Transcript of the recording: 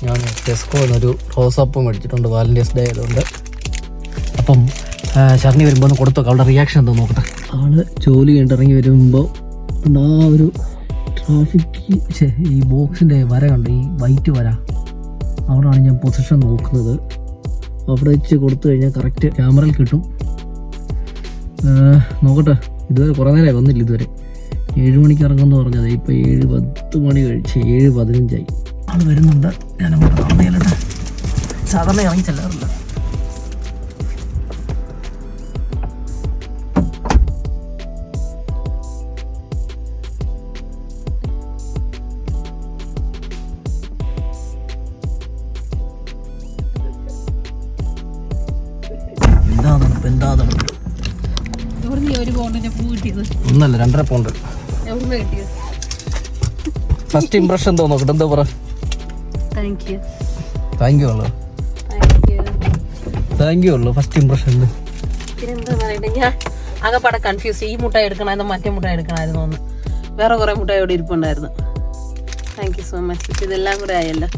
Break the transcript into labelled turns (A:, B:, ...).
A: ഞാൻ ടെസ്കോന്നൊരു റോസപ്പ് മേടിച്ചിട്ടുണ്ട് Valentine's day ആയതുകൊണ്ട്. അപ്പം ശരണി വരുമ്പോൾ ഒന്ന് കൊടുത്തു അവളുടെ റിയാക്ഷൻ എന്തോ നോക്കട്ടെ. അവള് ജോലി കഴിഞ്ഞിട്ട് ഇറങ്ങി വരുമ്പോൾ ആ ഒരു ട്രാഫിക് ഈ ബോക്സിൻ്റെ വര കണ്ട്, ഈ വൈറ്റ് വര, അവിടെയാണ് ഞാൻ പൊസിഷൻ നോക്കുന്നത്. അവിടെ വെച്ച് കൊടുത്തു കഴിഞ്ഞാൽ കറക്റ്റ് ക്യാമറയിൽ കിട്ടും. നോക്കട്ടെ. ഇതുവരെ കുറേ നേരമായി വന്നില്ല. ഇതുവരെ 7 മണിക്ക് ഇറങ്ങുമെന്ന് പറഞ്ഞത്. ഇപ്പോൾ 7:10 മണി കഴിച്ച് 7:15 ആൾ വരുന്നുണ്ട്. ഞാൻ അങ്ങോട്ട് നടന്നേലട്ടെ. സാധാരണ ഇറങ്ങി ചെല്ലാറില്ല. ഒന്നല്ല 2.5 പൗണ്ട്. ഫസ്റ്റ് ഇംപ്രഷൻ എന്തോ നോക്കട്ടെ. എന്താ പറ? താങ്ക് യു ഉള്ളു ഫസ്റ്റ് ഇംപ്രഷൻ.
B: പിന്നെന്താ പറയട്ടെ, ഞാൻ ആകെപ്പാടെ കൺഫ്യൂസ്. ഈ മുട്ടായി എടുക്കണമായിരുന്നു മറ്റേ മുട്ടായി എടുക്കണമായിരുന്നു ഒന്ന്. വേറെ കുറെ മുട്ടായി ഇവിടെ ഇരിപ്പുണ്ടായിരുന്നു. Thank you so much. ഇതെല്ലാം കൂടെ ആയല്ലോ.